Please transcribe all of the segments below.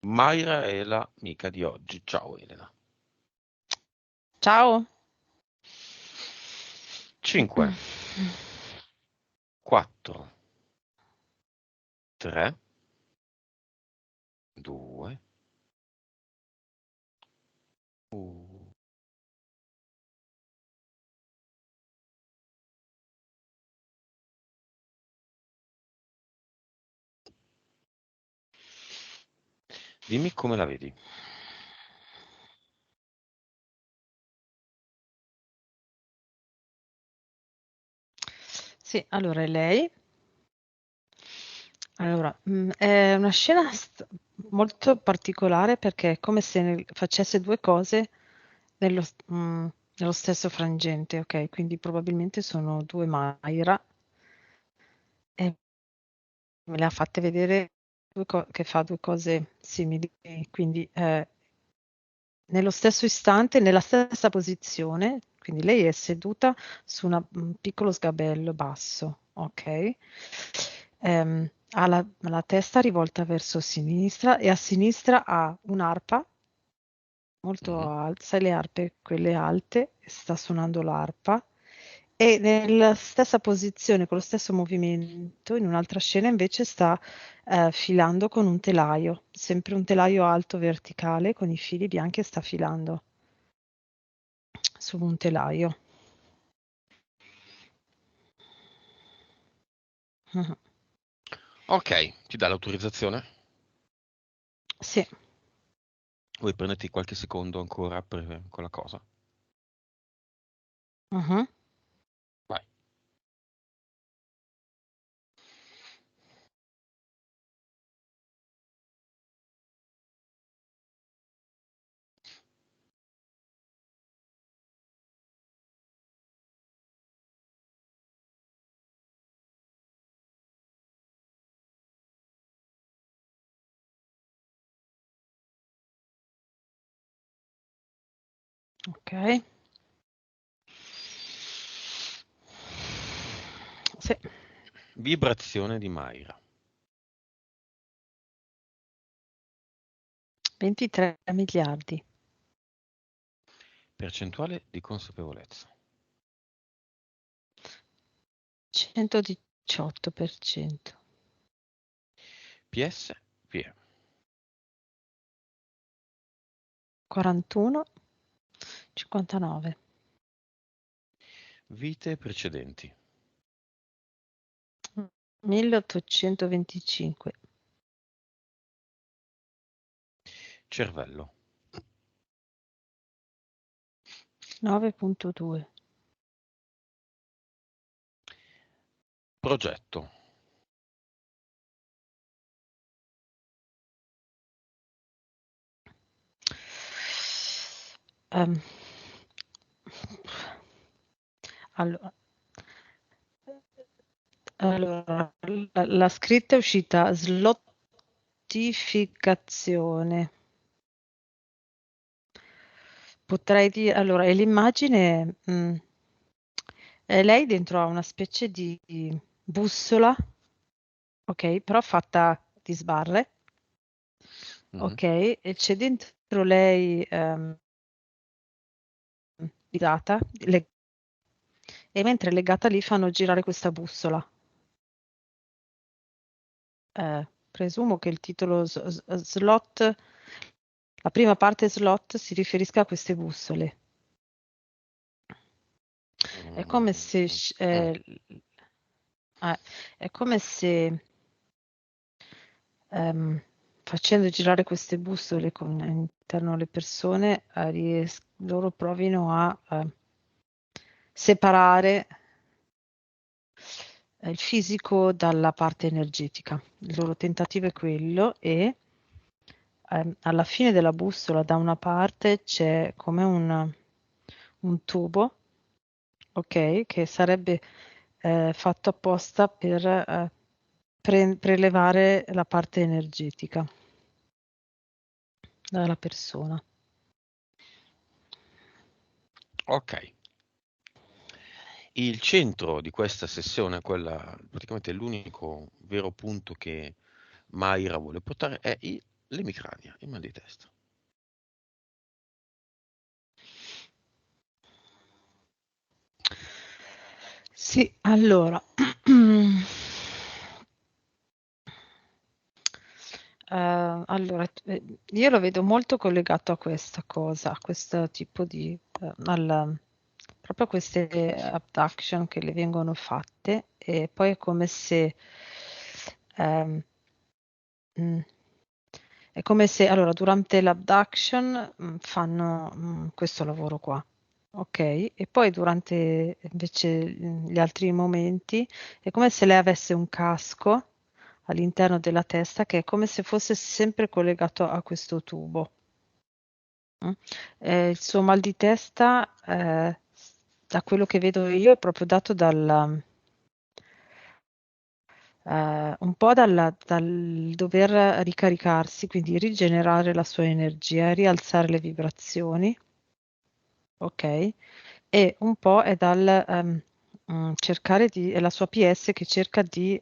Mayra è l'amica di oggi. Ciao Elena. Ciao. 5, 4, 3, 2, 1. Dimmi come la vedi. Sì, allora è lei. Allora, è una scena molto particolare perché è come se facesse due cose nello, mm, nello stesso frangente, ok? Quindi probabilmente sono due Mayra e me le ha fatte vedere che fa due cose simili, quindi nello stesso istante, nella stessa posizione, quindi lei è seduta su un piccolo sgabello basso, ok? Ha la testa rivolta verso sinistra e a sinistra ha un'arpa molto Mhm. alta, sai le arpe, quelle alte, sta suonando l'arpa e nella stessa posizione, con lo stesso movimento, in un'altra scena invece sta filando con un telaio, sempre un telaio alto verticale con i fili bianchi e sta filando su un telaio. Mhm. Ok, ti dà l'autorizzazione? Sì. Vuoi prenderti qualche secondo ancora per quella cosa? Mhm. Vai. Ok. Sì. Vibrazione di Mayra. 23 miliardi. Percentuale di consapevolezza. 118%. PS, PE. 41. 59. Vite precedenti. 1825. Cervello. 9,2. Progetto. Ehm, allora, la scritta è uscita slottificazione. Potrei dire, allora, e l'immagine, è lei dentro a una specie di bussola, ok, però fatta di sbarre, Mhm. ok, e c'è dentro lei legata, e mentre è legata lì fanno girare questa bussola. Presumo che il titolo slot, la prima parte slot si riferisca a queste bussole. È come se, Mm. è come se ehm, facendo girare queste bussole con all'interno le persone, loro provino a separare il fisico dalla parte energetica. Il loro tentativo è quello e alla fine della bussola da una parte c'è come un tubo, ok, che sarebbe fatto apposta per prelevare la parte energetica dalla persona. Ok. Il centro di questa sessione, quella praticamente l'unico vero punto che Mayra vuole portare, è L'emicrania, il mal di testa. Sì, allora, allora, io lo vedo molto collegato a questa cosa, a questo tipo di, proprio a queste abduction che le vengono fatte e poi è come se, ehm, mm, è come se, allora, durante l'abduction fanno questo lavoro qua, ok? E poi durante invece gli altri momenti è come se lei avesse un casco all'interno della testa che è come se fosse sempre collegato a questo tubo. Mm. Il suo mal di testa, da quello che vedo io, è proprio dato un po' dal dover ricaricarsi, quindi rigenerare la sua energia, rialzare le vibrazioni, ok? E un po' è dal cercare di, è la sua PS che cerca di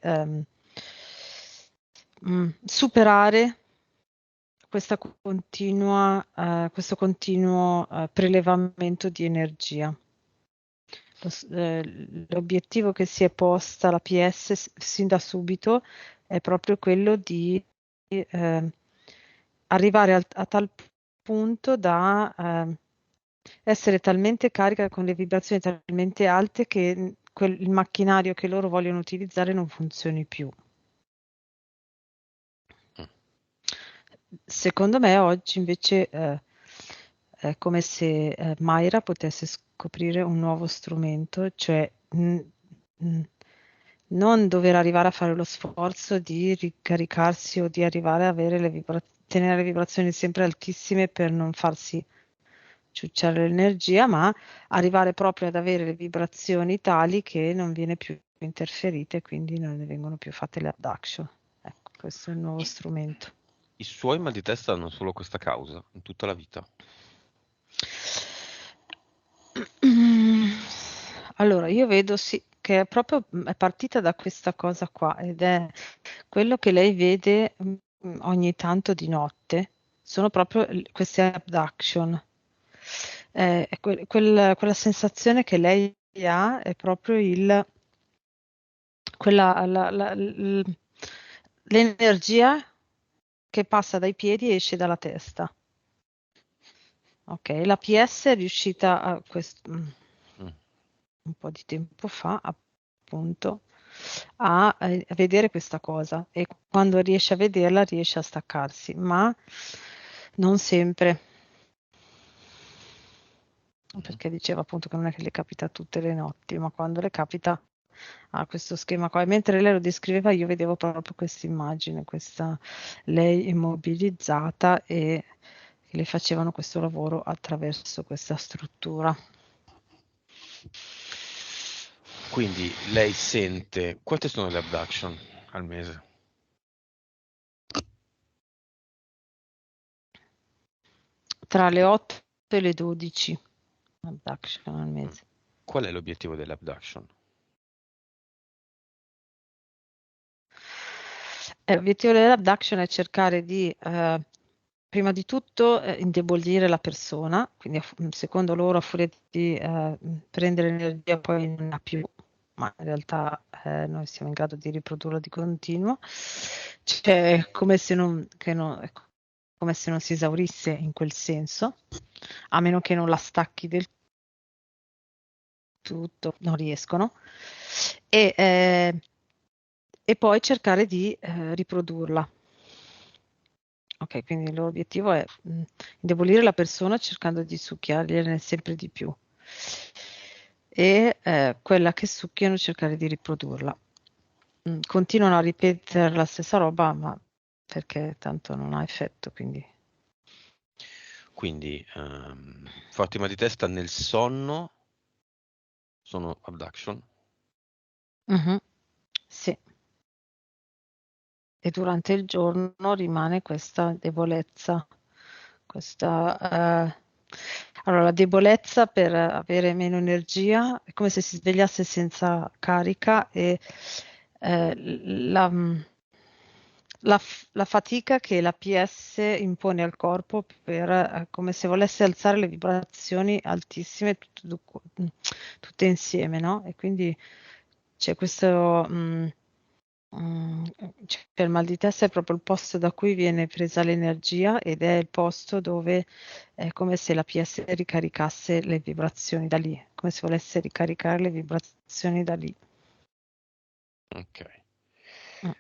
superare questa questo continuo prelevamento di energia. L'obiettivo che si è posta la PS sin da subito è proprio quello di eh, arrivare a tal punto da essere talmente carica con le vibrazioni talmente alte che il macchinario che loro vogliono utilizzare non funzioni più. Mm. Secondo me oggi invece è come se Mayra potesse scoprire un nuovo strumento, cioè non dover arrivare a fare lo sforzo di ricaricarsi o di arrivare a avere tenere le vibrazioni sempre altissime per non farsi ciucciare l'energia, ma arrivare proprio ad avere le vibrazioni tali che non viene più interferita e quindi non ne vengono più fatte le abduction. Ecco, questo è il nuovo I, strumento. I suoi mal di testa hanno solo questa causa in tutta la vita. Allora, io vedo sì che è partita da questa cosa qua ed è quello che lei vede ogni tanto di notte, sono proprio queste abduction. Quella sensazione che lei ha è proprio l'energia che passa dai piedi e esce dalla testa. Ok, la PS è riuscita Mm. un po' di tempo fa, appunto, a vedere questa cosa e quando riesce a vederla riesce a staccarsi, ma non sempre, Mhm. perché diceva appunto che non è che le capita tutte le notti, ma quando le capita ha questo schema qua. E mentre lei lo descriveva io vedevo proprio questa immagine, questa lei immobilizzata e che le facevano questo lavoro attraverso questa struttura. Quindi lei sente... Quante sono le abduction al mese? Tra le 8 e le 12 abduction al Mm. mese. Qual è l'obiettivo delle abduction? L'obiettivo dell'abduction è cercare di, prima di tutto, indebolire la persona, quindi secondo loro a furia di prendere energia poi non ha più, ma in realtà noi siamo in grado di riprodurla di continuo. Cioè, è come se è come se non si esaurisse in quel senso, a meno che non la stacchi del tutto, non riescono. E, eh, e poi cercare di riprodurla. Ok, quindi il loro obiettivo è indebolire la persona cercando di succhiargliene sempre di più e quella che succhiano cercare di riprodurla. Continuano a ripetere la stessa roba, ma perché tanto non ha effetto, quindi. Quindi forti mal di testa nel sonno sono abduction. Mhm, sì. E durante il giorno rimane questa debolezza, questa, allora, la debolezza per avere meno energia, è come se si svegliasse senza carica e la, la fatica che la PS impone al corpo per, come se volesse alzare le vibrazioni altissime tutte insieme, no? E quindi c'è questo, cioè il mal di testa è proprio il posto da cui viene presa l'energia ed è il posto dove è come se la PS ricaricasse le vibrazioni da lì, come se volesse ricaricare le vibrazioni da lì. Ok. Mm.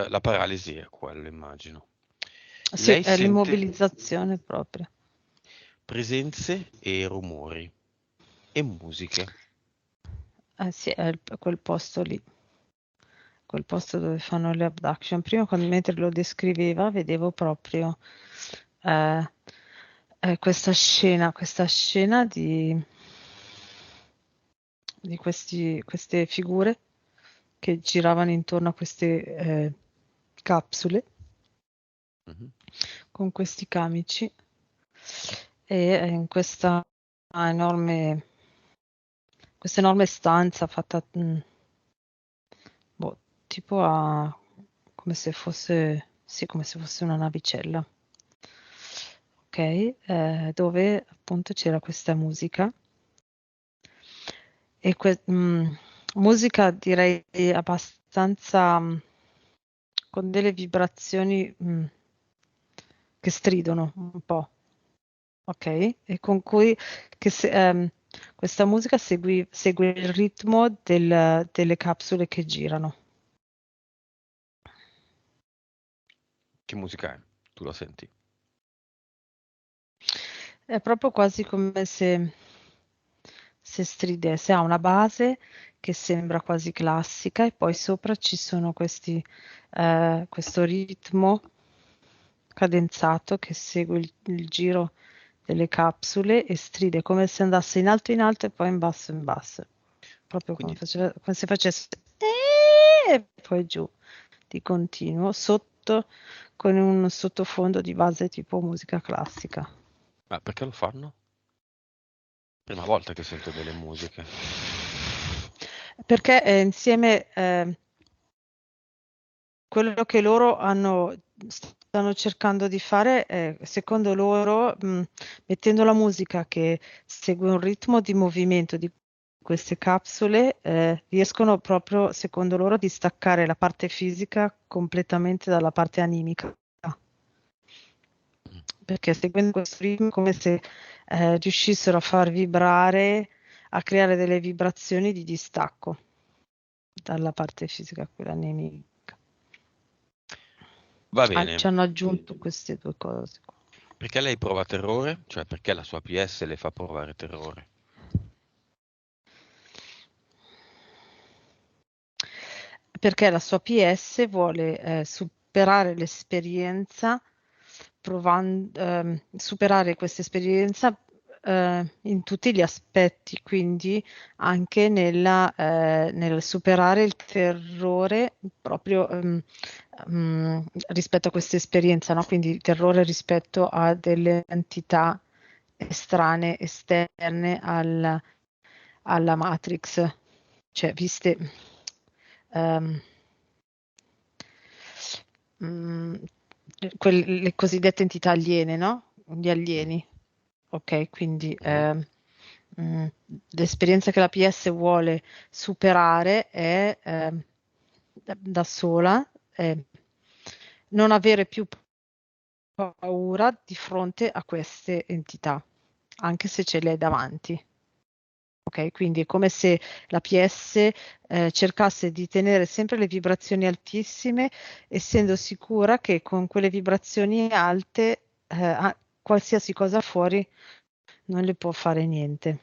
La paralisi è quello, immagino. Sì, Lei è sente l'immobilizzazione proprio. presenze e rumori e musiche. Sì, è quel posto lì, quel posto dove fanno le abduction. Prima, mentre lo descriveva, vedevo proprio eh, questa scena di queste figure che giravano intorno a queste capsule Mhm. con questi camici e in enorme, questa enorme stanza fatta boh, tipo a come se fosse, sì, come se fosse una navicella, ok? Dove appunto c'era questa musica e musica direi abbastanza con delle vibrazioni che stridono un po', ok? E con cui questa musica segue il ritmo delle capsule che girano. Che musica è? Tu la senti? È proprio quasi come se stridesse, ha una base che sembra quasi classica e poi sopra ci sono questo ritmo cadenzato che segue il giro delle capsule e stride come se andasse in alto e poi in basso, proprio Quindi, come se facesse e poi giù di continuo, sotto con un sottofondo di base tipo musica classica. ma perché lo fanno? Prima volta che sento delle musiche. Perché insieme quello che loro stanno cercando di fare è, secondo loro, mettendo la musica che segue un ritmo di movimento di queste capsule, riescono proprio, secondo loro, a distaccare la parte fisica completamente dalla parte animica. Mm. Perché seguendo questo ritmo è come se riuscissero a far vibrare, a creare delle vibrazioni di distacco dalla parte fisica a quella anemica. Va bene. Ci hanno aggiunto queste due cose qua. Perché lei prova terrore? Cioè, perché la sua PS le fa provare terrore? Perché la sua PS vuole superare l'esperienza, superare questa esperienza in tutti gli aspetti, quindi anche nel superare il terrore proprio rispetto a questa esperienza, no? Quindi il terrore rispetto a delle entità estranee, esterne alla Matrix, cioè viste ehm, mm, le cosiddette entità aliene, no? Gli Mm. alieni. Ok, quindi Mhm. mm, l'esperienza che la PS vuole superare è da sola, è non avere più paura di fronte a queste entità, anche se ce le hai davanti. Ok, quindi è come se la PS cercasse di tenere sempre le vibrazioni altissime, essendo sicura che con quelle vibrazioni alte qualsiasi cosa fuori non le può fare niente.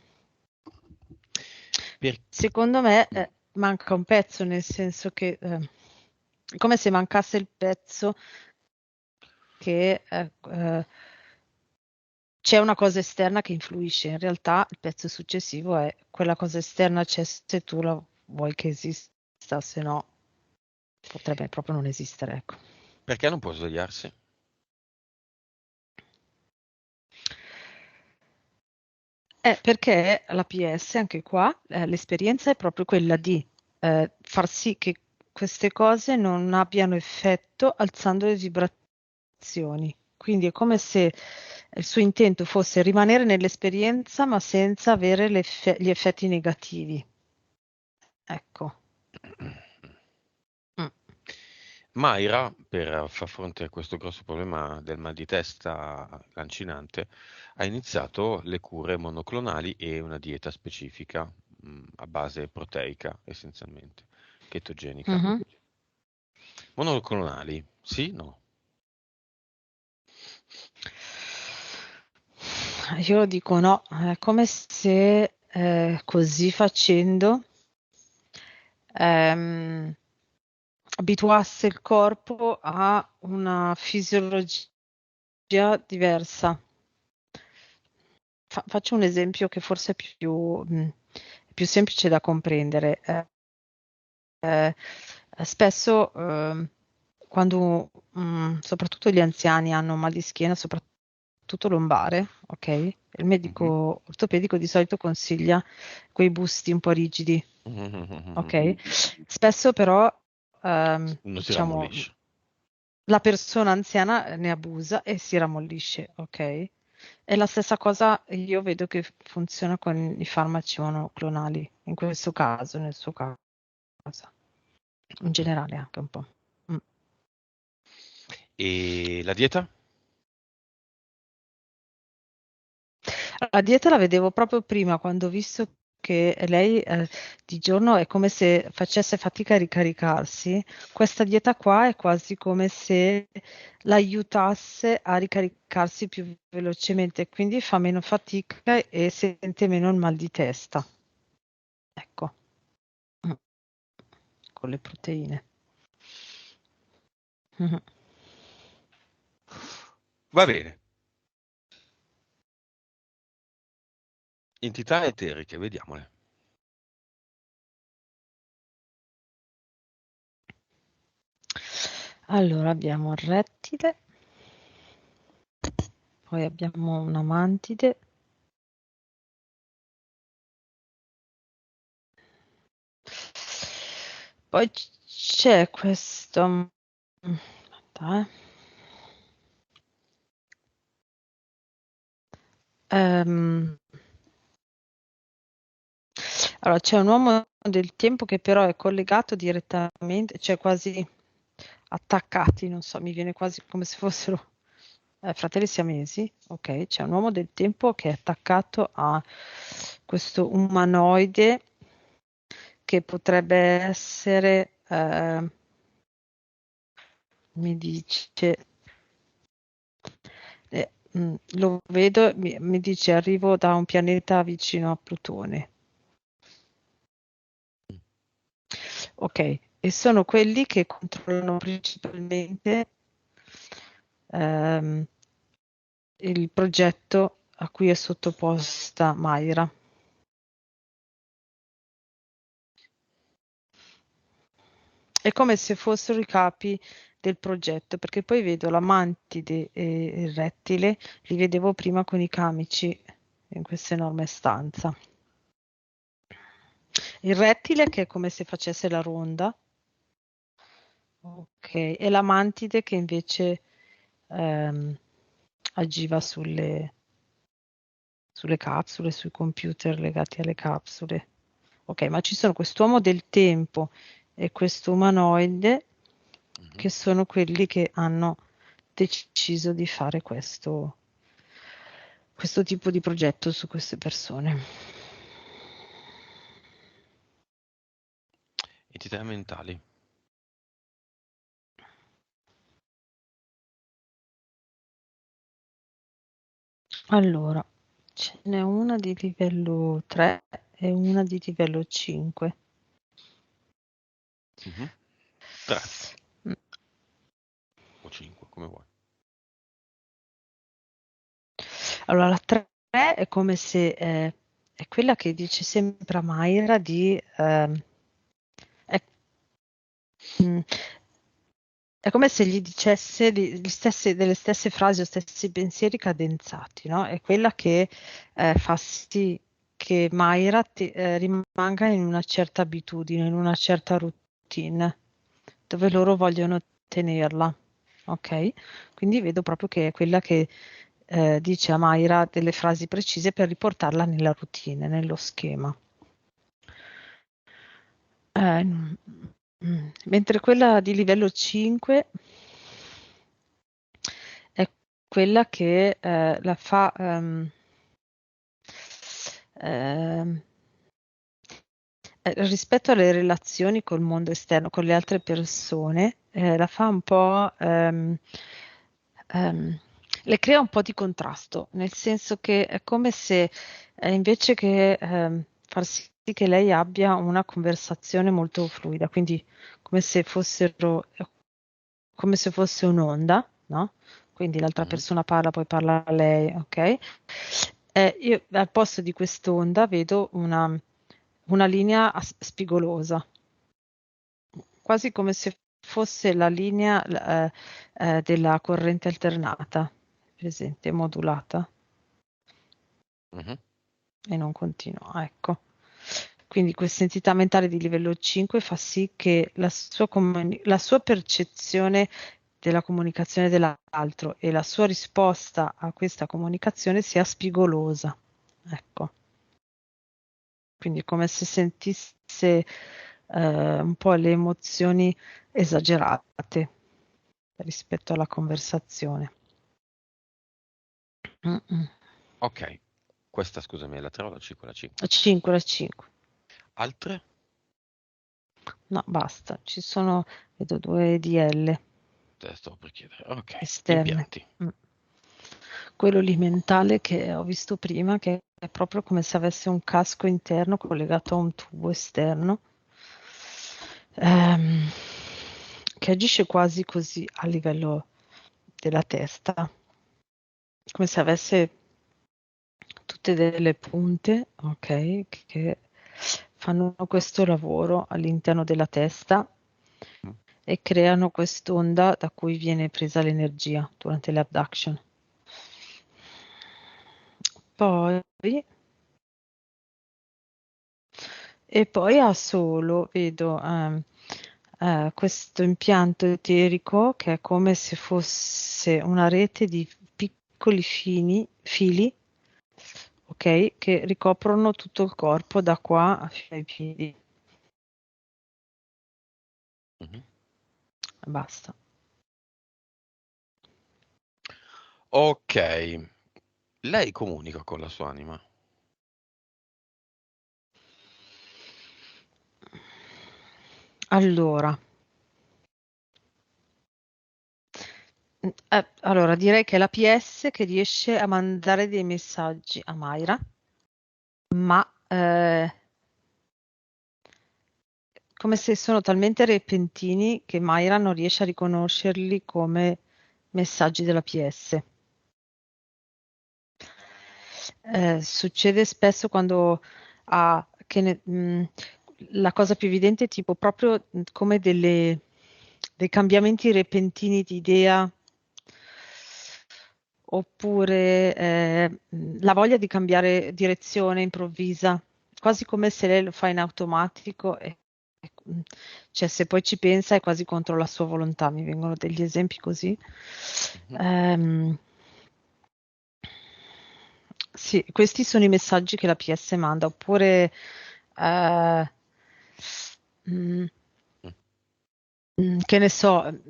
Per- Secondo me mm. manca un pezzo, nel senso che è come se mancasse il pezzo che c'è una cosa esterna che influisce. In realtà il pezzo successivo è quella cosa esterna c'è se tu la vuoi che esista, se no potrebbe proprio non esistere, ecco. Perché non può svegliarsi? Perché la PS, anche qua, l'esperienza è proprio quella di far sì che queste cose non abbiano effetto alzando le vibrazioni. Quindi è come se il suo intento fosse rimanere nell'esperienza ma senza avere gli effetti negativi. Ecco. Mm. Mayra, per far fronte a questo grosso problema del mal di testa lancinante, ha iniziato le cure monoclonali e una dieta specifica, a base proteica essenzialmente, chetogenica. Mhm. Monoclonali, sì, no? Io dico no, è come se così facendo ehm, abituasse il corpo a una fisiologia diversa. Faccio un esempio che forse è più semplice da comprendere. Eh, spesso quando soprattutto gli anziani hanno mal di schiena, soprattutto lombare, ok? Il Mhm. medico ortopedico di solito consiglia quei busti un po' rigidi, ok? Spesso però, Non si diciamo, rammollisce. la persona anziana ne abusa e si rammollisce, ok? E la stessa cosa io vedo che funziona con i farmaci monoclonali, in questo caso, nel suo caso, in generale anche un po'. Mm. E la dieta? La dieta la vedevo proprio prima, quando ho visto che lei di giorno è come se facesse fatica a ricaricarsi. Questa dieta qua è quasi come se l'aiutasse a ricaricarsi più velocemente, quindi fa meno fatica e sente meno il mal di testa. Ecco. Mm. Con le proteine. Mhm. Va bene. Entità eteriche, vediamole. Allora abbiamo il rettile, poi abbiamo una mantide, poi c'è questo. Aspetta, Ehm, allora, c'è un uomo del tempo che però è collegato direttamente, cioè quasi attaccati, non so, mi viene quasi come se fossero fratelli siamesi, ok? C'è un uomo del tempo che è attaccato a questo umanoide che potrebbe essere, mi dice, lo vedo, mi dice arrivo da un pianeta vicino a Plutone. Ok, e sono quelli che controllano principalmente ehm, il progetto a cui è sottoposta Mayra. È come se fossero i capi del progetto, perché poi vedo la mantide e il rettile, li vedevo prima con i camici in questa enorme stanza. Il rettile che è come se facesse la ronda, ok, e la mantide che invece ehm, agiva sulle capsule, sui computer legati alle capsule. Ok, ma ci sono quest'uomo del tempo e questo umanoide Mhm. che sono quelli che hanno deciso di fare questo tipo di progetto su queste persone. Entità mentali. Allora, ce n'è una di livello 3 e una di livello 5. Mhm. 3 Mm. o 5, come vuoi. Allora, la 3 è come se è quella che dice sempre a Mayra è, mm, è come se gli dicesse delle stesse frasi o stessi pensieri cadenzati, no? È quella che fa sì che Mayra rimanga in una certa abitudine, in una certa routine. dove loro vogliono tenerla, ok? Quindi vedo proprio che è quella che dice a Mayra delle frasi precise per riportarla nella routine, nello schema. Mentre quella di livello 5 è quella che la fa rispetto alle relazioni col mondo esterno, con le altre persone, la fa un po', le crea un po' di contrasto, nel senso che è come se invece che far sì che lei abbia una conversazione molto fluida, quindi come se fossero, come se fosse un'onda, no? Quindi l'altra Mhm. persona parla, poi parla lei, ok? Io al posto di quest'onda vedo una linea spigolosa, quasi come se fosse la linea della corrente alternata, presente, modulata Mhm. e non continua. Ecco. Quindi questa entità mentale di livello 5 fa sì che la sua percezione della comunicazione dell'altro e la sua risposta a questa comunicazione sia spigolosa. Ecco. Quindi come se sentisse un po' le emozioni esagerate rispetto alla conversazione. Mm-mm. Ok, questa scusami, è la 3 o la 5? La 5. 5 da 5. Altre? No, basta. Ci sono, vedo due DL Te le stavo per chiedere. Ok, esterne. impianti. Mm. Quello lì mentale che ho visto prima, che è proprio come se avesse un casco interno collegato a un tubo esterno, ehm, che agisce quasi così a livello della testa, come se avesse tutte delle punte, ok, che fanno questo lavoro all'interno della testa Mm. e creano quest'onda da cui viene presa l'energia durante l'abduction. Poi, e poi ha solo, vedo, questo impianto eterico che è come se fosse una rete di piccoli fili, ok, che ricoprono tutto il corpo da qua fino ai piedi. Mhm. Basta. Ok, lei comunica con la sua anima. Allora, allora direi che è la PS che riesce a mandare dei messaggi a Mayra, ma come se sono talmente repentini che Mayra non riesce a riconoscerli come messaggi della PS. Succede spesso quando ha, la cosa più evidente è tipo proprio come dei cambiamenti repentini di idea oppure la voglia di cambiare direzione improvvisa, quasi come se lei lo fa in automatico cioè se poi ci pensa è quasi contro la sua volontà, mi vengono degli esempi così. Mhm. Ehm, sì, questi sono i messaggi che la PS manda, oppure eh, mm, Mm. che ne so,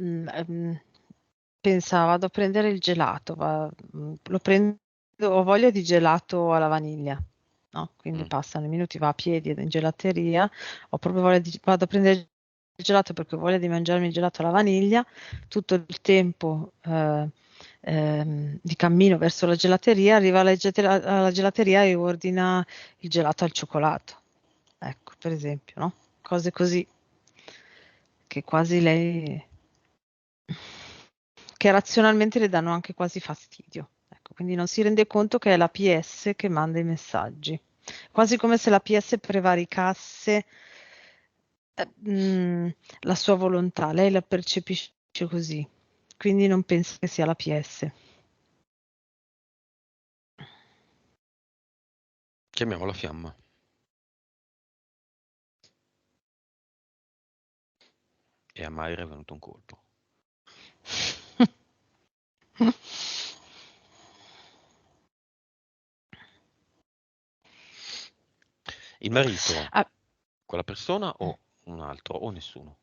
pensa, vado a prendere il gelato, lo prendo, ho voglia di gelato alla vaniglia, no? Quindi Mm. passano i minuti, va a piedi in gelateria, ho proprio voglia vado a prendere il gelato perché ho voglia di mangiarmi il gelato alla vaniglia, tutto il tempo di cammino verso la gelateria, arriva alla gelateria e ordina il gelato al cioccolato, ecco, per esempio, no? Cose così che quasi lei che razionalmente le danno anche quasi fastidio. Ecco, quindi non si rende conto che è la PS che manda i messaggi, quasi come se la PS prevaricasse la sua volontà, lei la percepisce così, quindi non pensa che sia la PS. Chiamiamola fiamma. E a Mayra è venuto un colpo. Il marito, Ah, quella persona o un altro o nessuno?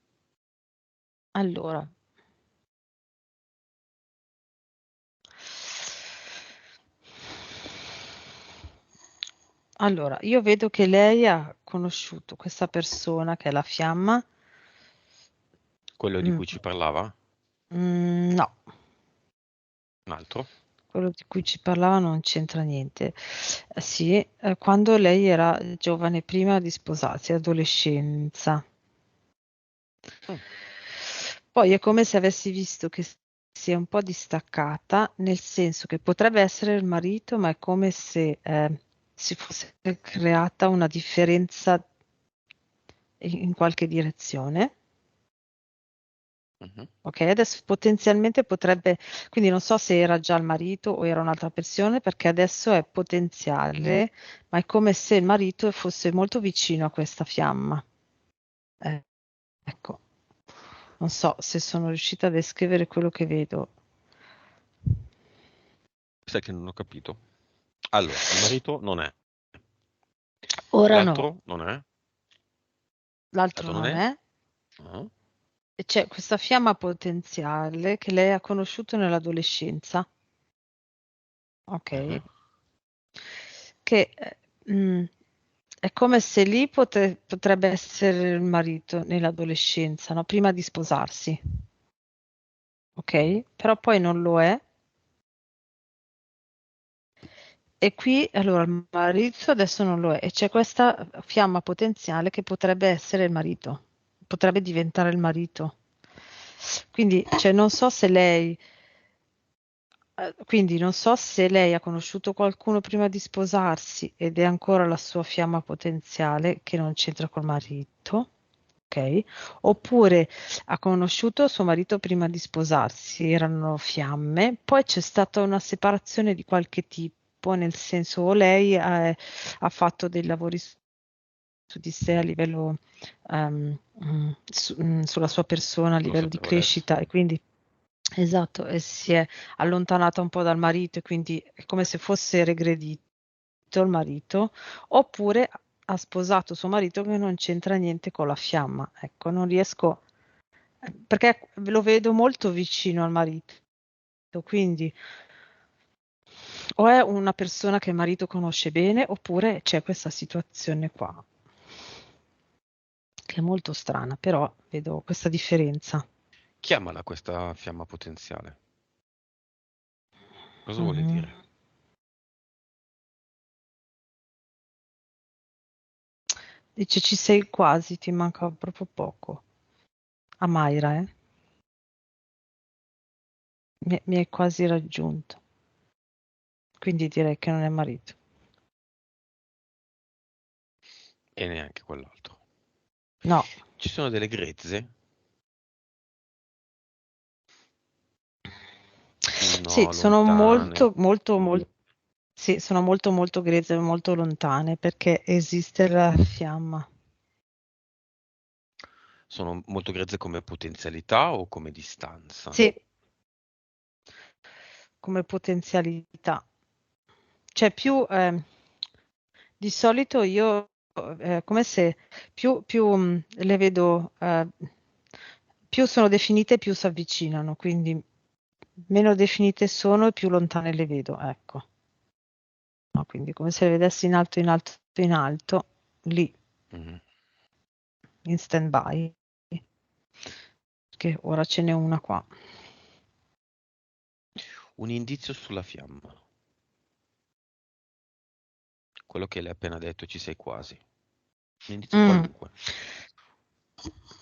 allora, io vedo che lei ha conosciuto questa persona che è la fiamma. Quello di Mm, cui ci parlava? no, Un altro? quello di cui ci parlava non c'entra niente. Sì, quando lei era giovane, prima di sposarsi, adolescenza. Mm, Poi è come se avessi visto che si è un po' distaccata, nel senso che potrebbe essere il marito, ma è come se si fosse creata una differenza in qualche direzione. mhm. Ok, adesso potenzialmente potrebbe, quindi non so se era già il marito o era un'altra persona, perché adesso è potenziale, ma è come se il marito fosse molto vicino a questa fiamma. Eh, ecco, non so se sono riuscita a descrivere quello che vedo. Sai che non ho capito. Allora, il marito non è. Ora no, L'altro non è. l'altro L'altro non non è. è. Ah, E c'è questa fiamma potenziale che lei ha conosciuto nell'adolescenza, ah. ok? Che è come se lì potrebbe essere il marito nell'adolescenza, no? Prima di sposarsi, ok? Però poi non lo è. E qui, allora, il marito adesso non lo è. E c'è questa fiamma potenziale che potrebbe essere il marito, potrebbe diventare il marito. Quindi, cioè, non so se lei quindi non so se lei ha conosciuto qualcuno prima di sposarsi ed è ancora la sua fiamma potenziale che non c'entra col marito, ok? Oppure ha conosciuto suo marito prima di sposarsi, erano fiamme, poi c'è stata una separazione di qualche tipo, nel senso o lei ha fatto dei lavori su di sé a livello sulla sua persona, a livello di Consapevolezza. crescita e quindi esatto, e si è allontanata un po' dal marito e quindi è come se fosse regredito il marito, oppure ha sposato suo marito che non c'entra niente con la fiamma. Ecco, non riesco, perché lo vedo molto vicino al marito, quindi o è una persona che il marito conosce bene, oppure c'è questa situazione qua, che è molto strana, però vedo questa differenza. Chiamala questa fiamma potenziale. Cosa vuole Mhm. dire? Dice ci sei quasi, ti manca proprio poco. A Mayra, eh? Mi hai quasi raggiunto, quindi direi che non è marito. E neanche quell'altro. No, Ci sono delle grezze? sì, No, sono lontane. sì, sono molto molto grezze, molto lontane perché esiste la fiamma. Sono molto grezze come potenzialità o come distanza? Sì, come potenzialità. Cioè più di solito io come se le vedo più sono definite più si avvicinano, quindi meno definite sono e più lontane le vedo, ecco. No, quindi come se le vedessi in alto, in alto, in alto, lì, Mhm. in stand-by, che ora ce n'è una qua. Un indizio sulla fiamma. Quello che le hai appena detto, ci sei quasi. Un indizio Mm. qualunque.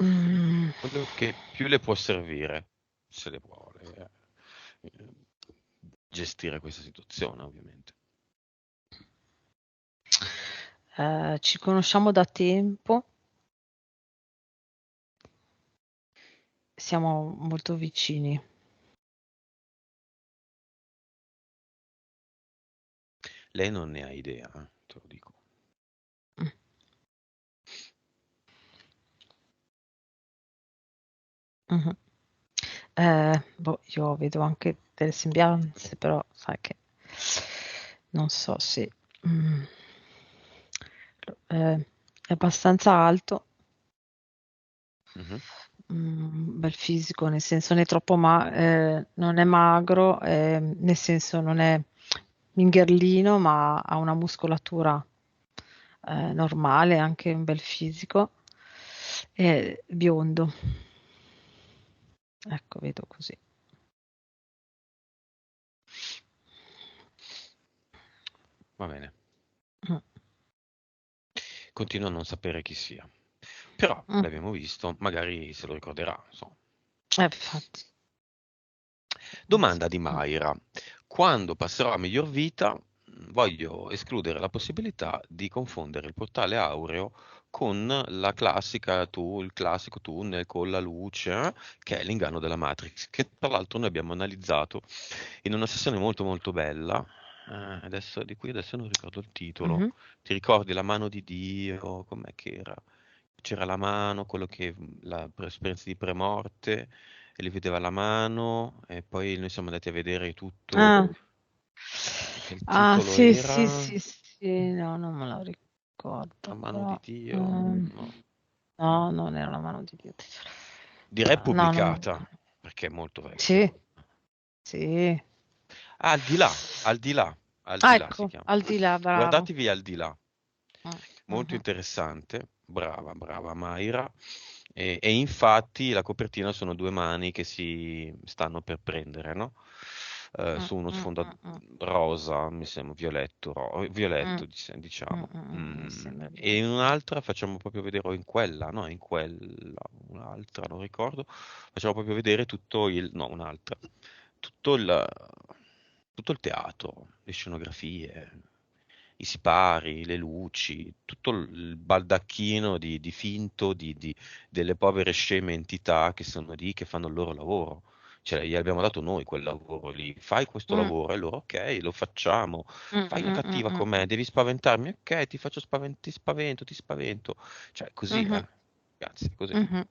Mm. Quello che più le può servire, se le vuole, gestire questa situazione, ovviamente. Ci conosciamo da tempo, siamo molto vicini. Lei non ne ha idea, te lo dico. Mm. Mhm. Io vedo anche delle sembianze, però sai che non so se mm, è abbastanza alto, Mhm. bel fisico, nel senso non è troppo non è magro, nel senso non è mingherlino, ma ha una muscolatura normale, anche un bel fisico, è biondo. Ecco, vedo così. Va bene. Mm, Continuo a non sapere chi sia. Però mm. l'abbiamo visto, magari se lo ricorderà. Insomma. Infatti. Domanda di Mm. Mayra. Quando passerò a miglior vita, voglio escludere la possibilità di confondere il portale aureo con il classico tunnel con la luce, che è l'inganno della Matrix, che tra l'altro noi abbiamo analizzato in una sessione molto molto bella, di cui adesso non ricordo il titolo. Mhm. Ti ricordi la mano di Dio? Com'è che era? C'era la mano, quello che la esperienza di premorte, e gli vedeva la mano, e poi noi siamo andati a vedere tutto, Ah. che il Ah, titolo sì, sì, era sì, sì, no, non me lo La ricordo, mano di però Dio, no. no, non era la mano di Dio. Direi No, non... pubblicata, perché è molto vecchia. Sì, sì. Ah, al di là, al Ah, di là si ecco, chiama. al di là, bravo. Guardatevi al di là. Mm, Molto mhm, interessante, brava, brava Mayra. E infatti la copertina sono due mani che si stanno per prendere, no? mm, Su uno mm, sfondo mm, mm, rosa, mi sembra, violetto, mm, violetto, diciamo. mi sembra E in violetto. un'altra facciamo proprio vedere, o in quella, no? In quella, un'altra, non ricordo, facciamo proprio vedere tutto no, un'altra, tutto il, tutto il teatro, le scenografie, i sipari, le luci, tutto il baldacchino di finto delle povere sceme entità che sono lì, che fanno il loro lavoro. Cioè, gli abbiamo dato noi quel lavoro lì. Fai questo Mm, lavoro, e loro, ok, lo facciamo. mm, Fai la mm, cattiva mm, con me, devi spaventarmi, ok, ti faccio ti spavento, ti spavento. Cioè, così, mhm, ragazzi, così. mhm.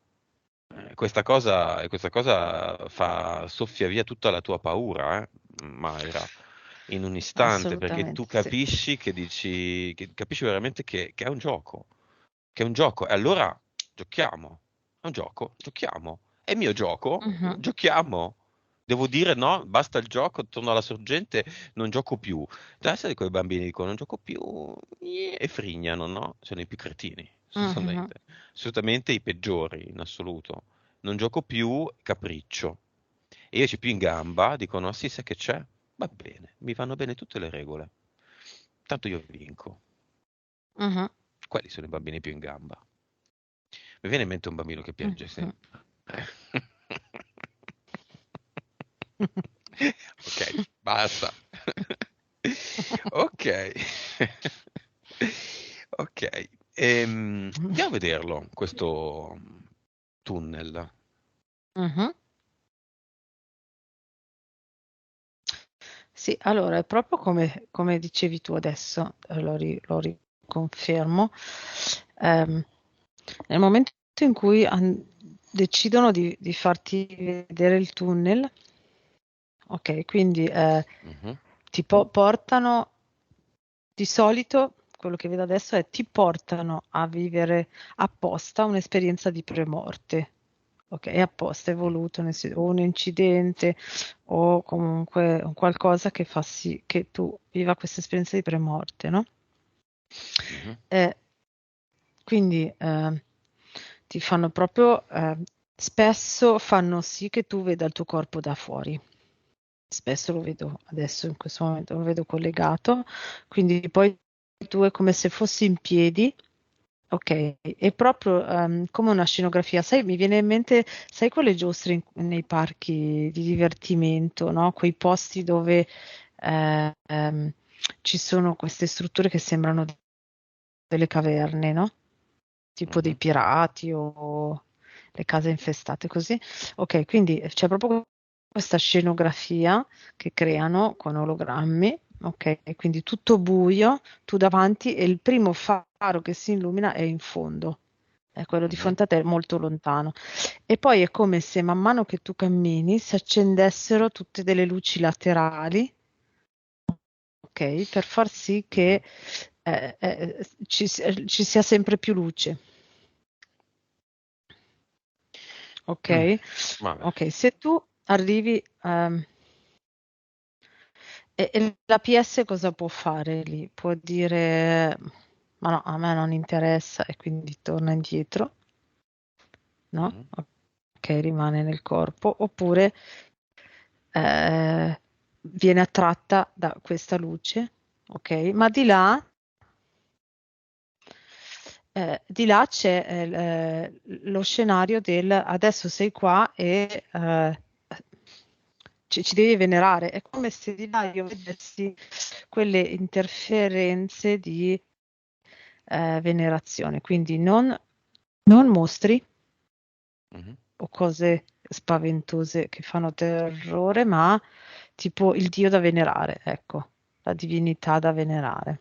Questa cosa soffia via tutta la tua paura, Mayra, in un istante, perché tu Assolutamente sì. capisci capisci veramente che è un gioco, che è un gioco, e allora giochiamo, è un gioco, giochiamo, è mio gioco, Mhm, giochiamo. Devo dire no, basta il gioco, torno alla sorgente, non gioco più. Adesso di quei bambini dicono non gioco più e frignano, no? Sono i più cretini, mhm, assolutamente. Assolutamente i peggiori in assoluto. Non gioco più, capriccio. E io ci più in gamba, dicono, ah sì, sai che c'è? Va bene, mi vanno bene tutte le regole. Tanto io vinco. mhm, Quelli sono i bambini più in gamba. Mi viene in mente un bambino che piange mhm. sempre. Ok, basta. Ok. Ok. Andiamo a vederlo, questo tunnel. Mhm. Sì, allora è proprio come dicevi tu adesso, lo riconfermo. Ehm, Nel momento in cui decidono di farti vedere il tunnel, ok, quindi Mhm, portano, di solito, quello che vedo adesso è ti portano a vivere apposta un'esperienza di premorte. Ok, è apposta, è voluto, o un incidente o comunque un qualcosa che fa sì che tu viva questa esperienza di premorte, no? mhm, Eh, quindi ti fanno proprio, spesso fanno sì che tu veda il tuo corpo da fuori. Spesso lo vedo adesso in questo momento, lo vedo collegato, quindi poi tu è come se fossi in piedi. Ok, è proprio come una scenografia. Sai, mi viene in mente, sai quelle giostre nei parchi di divertimento, no? Quei posti dove ci sono queste strutture che sembrano delle caverne, no? Tipo dei mhm, pirati o le case infestate così. Ok, quindi c'è proprio questa scenografia che creano con ologrammi, ok? Quindi tutto buio, tu davanti e il primo faro che si illumina è in fondo. quello di Mhm. fronte a te è molto lontano. E poi è come se man mano che tu cammini si accendessero tutte delle luci laterali, ok? Per far sì Mhm. che ci sia sempre più luce, Mm. ok? Vabbè. Ok, se tu arrivi, e la PS cosa può fare lì? Può dire, ma no, a me non interessa e quindi torna indietro, no? Mhm. Ok, rimane nel corpo, oppure eh, viene attratta da questa luce, ok? Ma di là c'è lo scenario del adesso sei qua e ci devi venerare. È come se di là io vedessi quelle interferenze di venerazione, quindi non mostri Mhm. o cose spaventose che fanno terrore, ma tipo il dio da venerare, ecco, la divinità da venerare.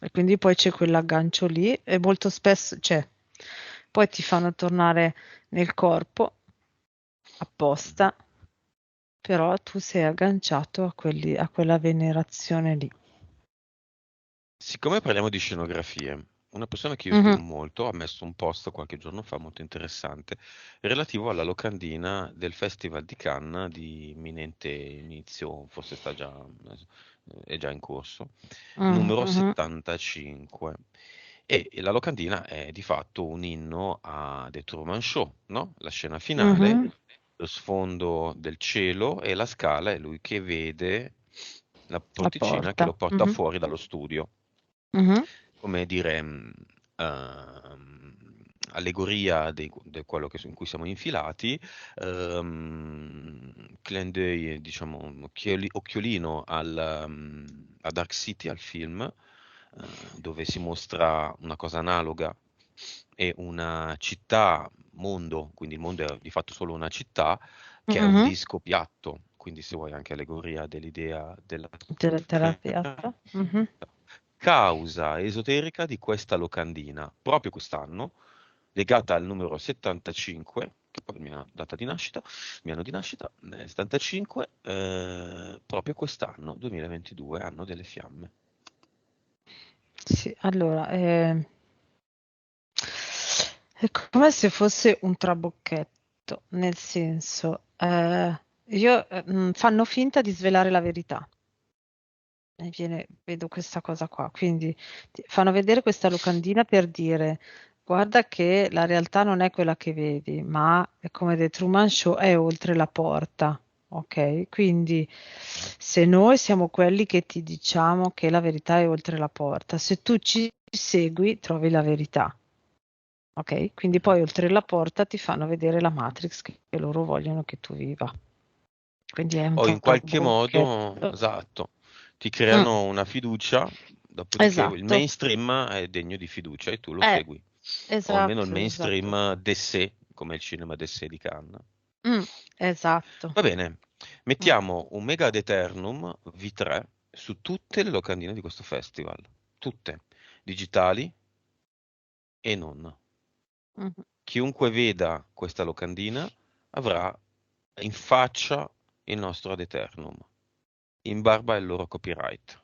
E quindi poi c'è quell'aggancio lì e molto spesso c'è. Poi ti fanno tornare nel corpo Mhm. apposta, però tu sei agganciato a quella venerazione lì. Siccome parliamo di scenografie, una persona che io stimo Mhm, molto ha messo un post qualche giorno fa molto interessante relativo alla locandina del Festival di Cannes di imminente inizio, forse è già in corso, numero mhm, 75. E la locandina è di fatto un inno a The Truman Show, no? La scena finale, mhm. lo sfondo del cielo e la scala è lui che vede la La porticina che lo porta. porta Mhm, fuori dallo studio. mhm. Come dire, allegoria di quello in cui siamo infilati, clin d'œil, diciamo, occhiolino a Dark City, al film, dove si mostra una cosa analoga e una città, mondo, quindi il mondo è di fatto solo una città, che è un Mhm. disco piatto, quindi se vuoi anche allegoria dell'idea della Terapia. Mhm. causa esoterica di questa locandina, proprio quest'anno, legata al numero 75, che poi è la mia data di nascita, il mio anno di nascita, 75, proprio quest'anno, 2022, anno delle fiamme. Sì, allora, è come se fosse un trabocchetto, nel senso, fanno finta di svelare la verità. Vedo questa cosa qua, quindi fanno vedere questa locandina per dire, guarda che la realtà non è quella che vedi, ma è come The Truman Show, è oltre la porta, ok? Quindi Mhm. se noi siamo quelli che ti diciamo che la verità è oltre la porta, se tu ci segui, trovi la verità. Ok? Quindi Mhm. poi oltre la porta ti fanno vedere la Matrix che loro vogliono che tu viva. Quindi è un O in qualche modo, trabocchetto. esatto, ti Mm, creano una fiducia, dopodiché il esatto. mainstream è degno di fiducia e tu lo Eh, segui. O almeno il esatto, esatto. mainstream d'essè, come il cinema d'essè di Cannes. Mm, esatto. Va bene, Mm. mettiamo un mega ad eternum V3 su tutte le locandine di questo festival, tutte, digitali e non. Mhm. Chiunque veda questa locandina avrà in faccia il nostro ad eternum, in barba al loro copyright.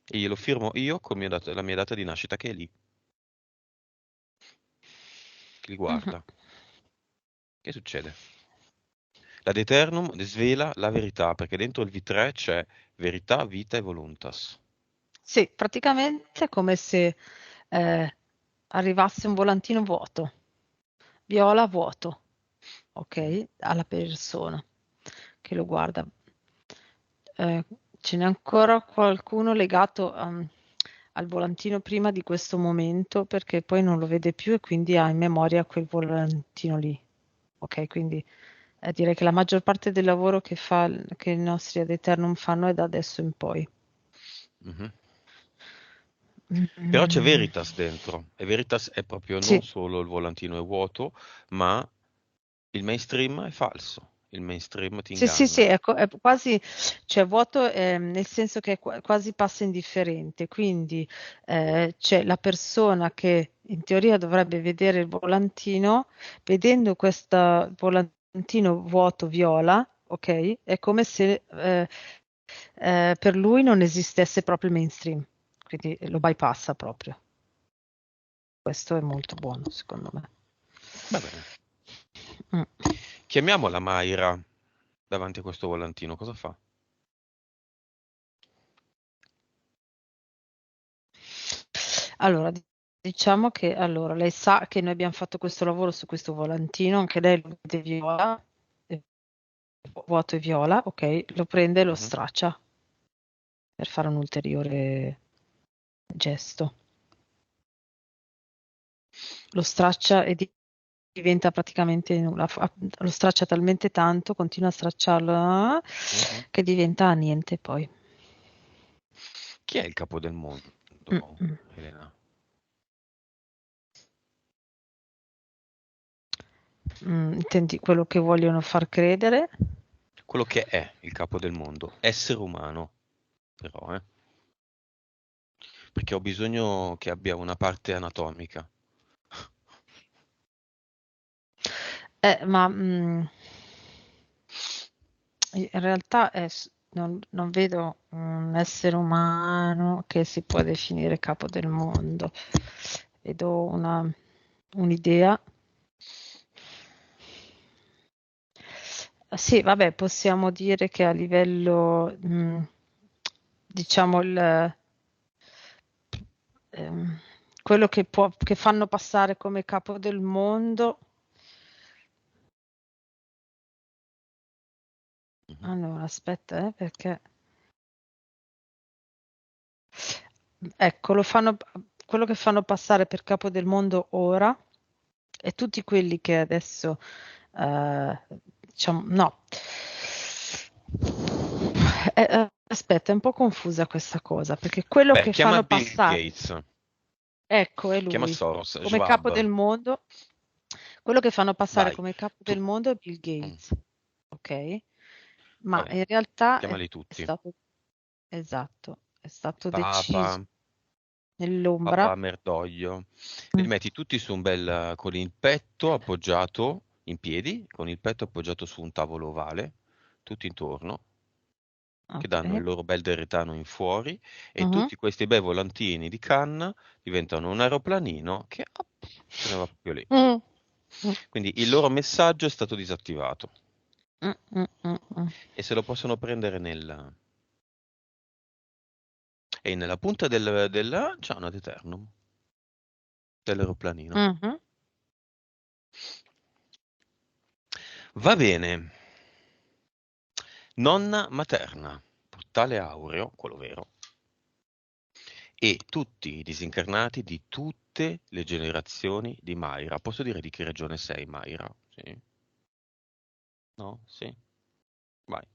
E glielo firmo io con la mia data di nascita che è lì. Li Mhm. guarda. Che succede? L'ad eternum svela la verità, perché dentro il V3 c'è verità, vita e voluntas. Sì, praticamente è come se eh, arrivasse un volantino vuoto, viola vuoto, Mhm. ok? Alla persona che lo guarda. Eh, Ce n'è ancora qualcuno legato al volantino prima di questo momento perché poi non lo vede più e quindi ha in memoria quel volantino lì. Ok, quindi direi che la maggior parte del lavoro che i nostri ad eternum fanno è da adesso in poi. Mhm. Però c'è Mm, Veritas dentro, e Veritas è proprio non sì, solo il volantino è vuoto, ma il mainstream è falso, il mainstream ti Sì, sì, sì, inganna. è quasi, cioè vuoto nel senso che quasi passa indifferente, quindi c'è la persona che in teoria dovrebbe vedere il volantino, vedendo questo volantino vuoto viola, ok? È come se per lui non esistesse proprio il mainstream, quindi lo bypassa proprio. Questo è molto buono, secondo me. Va bene. Mm. Chiamiamola Mayra davanti a questo volantino, cosa fa? Allora, diciamo che allora, lei sa che noi abbiamo fatto questo lavoro su questo volantino, anche lei lo vede viola, eh, vuoto e viola, ok? Lo prende e lo Mhm. straccia per fare un ulteriore gesto. Lo straccia e diventa praticamente lo straccia talmente tanto, continua a stracciarlo, Mhm. che diventa niente poi. Chi è il capo del mondo, Mm, mm. Elena? Intendi quello che vogliono far credere? Quello che è il capo del mondo, essere umano, però, perché ho bisogno che abbia una parte anatomica. Ma in realtà non vedo un essere umano che si può definire capo del mondo. Vedo un'idea. Sì, vabbè, possiamo dire che a livello, diciamo, ehm, quello che fanno passare come capo del mondo. Mhm. Allora, aspetta, perché ecco, quello che fanno passare per capo del mondo ora e tutti quelli che adesso, eh, diciamo, no. Aspetta, è un po' confusa questa cosa, perché quello Beh, che chiama fanno Bill passare, Gates, ecco, è chiama lui, Soros, come capo Schwab, del mondo, quello che fanno passare vai. come capo Tu, del mondo è Bill mm, Gates, ok? Ma vabbè, in realtà è chiamali tutti. stato, esatto, è stato deciso Papa, nell'ombra. papà merdoglio. E Mm, li metti tutti su un bel, con il petto appoggiato in piedi, con il petto appoggiato su un tavolo ovale, tutti intorno, che danno ok. il loro bel deretano in fuori, e Mhm. tutti questi bei volantini di canna diventano un aeroplanino che se ne va proprio lì. Mm, mm, Quindi il loro messaggio è stato disattivato mm, mm, mm, mm. e se lo possono prendere e nella punta del c'è un ad eternum dell'aeroplanino. Mhm. Va bene. Nonna materna, portale aureo, quello vero, e tutti i disincarnati di tutte le generazioni di Mayra. Posso dire di che regione sei, Mayra? Sì? No? Sì? Vai.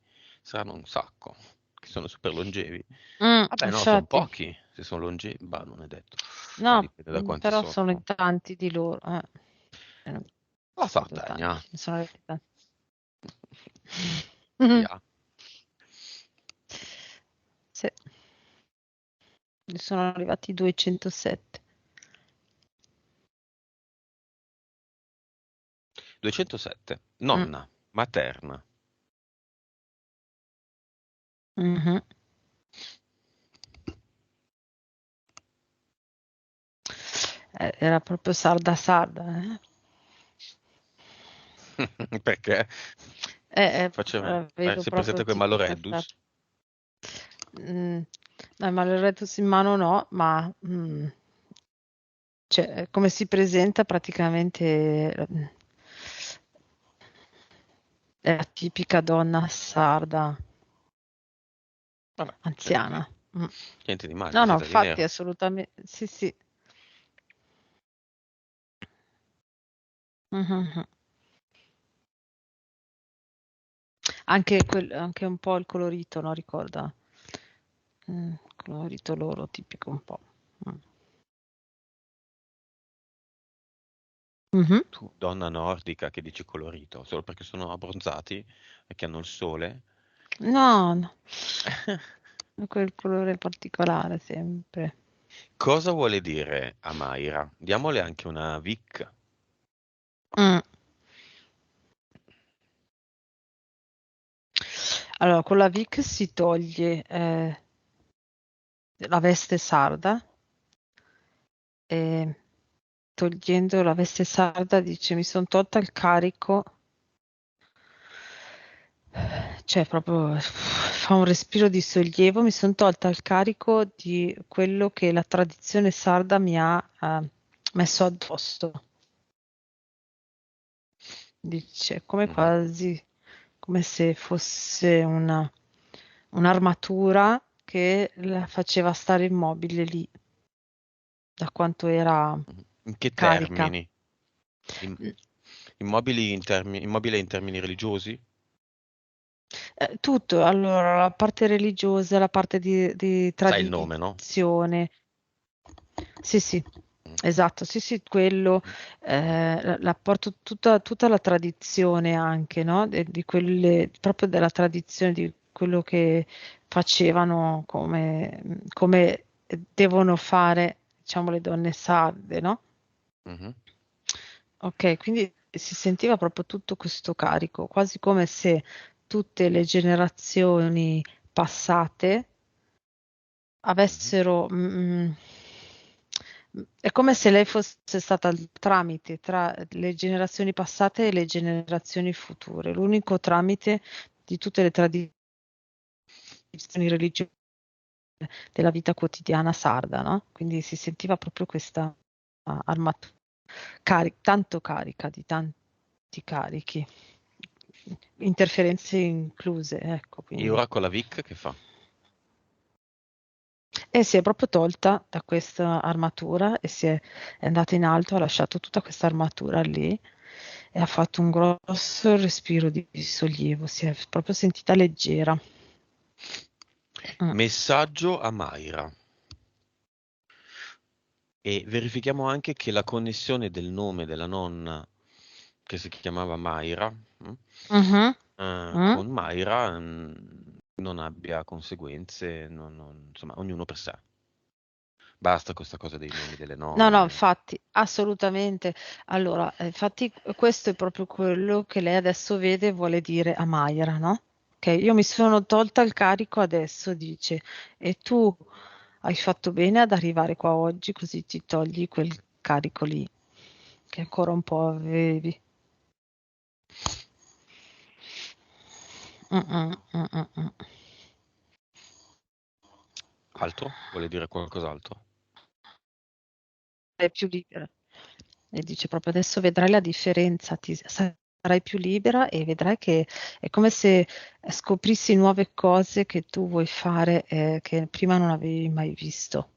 Saranno un sacco, che sono super longevi. Vabbè, no, sono Infatti, pochi, se sono longevi, bah, non è detto. no, Dipende da quanti però sono. sono in tanti di loro. Ne La vedo tanti, Sardegna. ne sono arrivati tanti. Via. Sì, ne sono arrivati 207. 207. Mm, Nonna materna. mhm. Era proprio sarda sarda, eh? Perché? Faceva... Vedo si è presente proprio quel tipica sarda. Maloreddus? Mm, ma il retus in mano no, ma cioè, come si presenta praticamente è la tipica donna sarda, Vabbè, anziana. Mm. niente di male, No, no, vestita di infatti, nero. assolutamente, sì, sì. Mhm. Anche, anche un po' il colorito, no? Ricorda? Colorito loro, tipico un po'. Mm. Mhm. Tu, donna nordica che dici colorito, solo perché sono abbronzati e che hanno il sole? No, no, quel colore particolare sempre. Cosa vuole dire Amaira? Diamole anche una Vic. Mm. Allora, con la Vic si toglie la veste sarda e togliendo la veste sarda dice mi sono tolta il carico, cioè proprio fa un respiro di sollievo, mi sono tolta il carico di quello che la tradizione sarda mi ha messo addosso. Dice come Mhm, quasi come se fosse un'armatura che la faceva stare immobile lì, da quanto era mhm. In che carica. termini? Im- Mm, Immobile in termini religiosi? tutto, allora, la parte religiosa, la parte di Sai il nome, no? tradizione. Sì, sì, Mm, esatto, sì, sì, quello, mhm, la porto tutta la tradizione anche, no? Di quelle, proprio della tradizione di quello che facevano come devono fare, diciamo, le donne sarde, no? mhm, Ok, quindi si sentiva proprio tutto questo carico, quasi come se tutte le generazioni passate mhm, avessero, è come se lei fosse stata il tramite tra le generazioni passate e le generazioni future, l'unico tramite di tutte le tradizioni religiose della vita quotidiana sarda, no? Quindi si sentiva proprio questa armatura tanto carica, di tanti carichi, interferenze incluse, ecco, E quindi. ora con la Vic che fa? E si è proprio tolta da questa armatura e è andata in alto, ha lasciato tutta questa armatura lì e ha fatto un grosso respiro di sollievo, si è proprio sentita leggera. Mm. Messaggio a Mayra. E verifichiamo anche che la connessione del nome della nonna, che si chiamava Mayra, Mhm. Mm. con Mayra, non abbia conseguenze, insomma, ognuno per sé. Basta questa cosa dei nomi delle No, no, nonne. infatti, assolutamente. Allora, infatti questo è proprio quello che lei adesso vede e vuole dire a Mayra, no? Ok, io mi sono tolta il carico adesso, dice, e tu hai fatto bene ad arrivare qua oggi, così ti togli quel carico lì, che ancora un po' avevi. Mm, mm, mm, mm, mm. Altro? Vuole dire qualcos'altro? Sei più libera. E dice proprio adesso vedrai la differenza, sarai più libera e vedrai che è come se scoprissi nuove cose che tu vuoi fare che prima non avevi mai visto.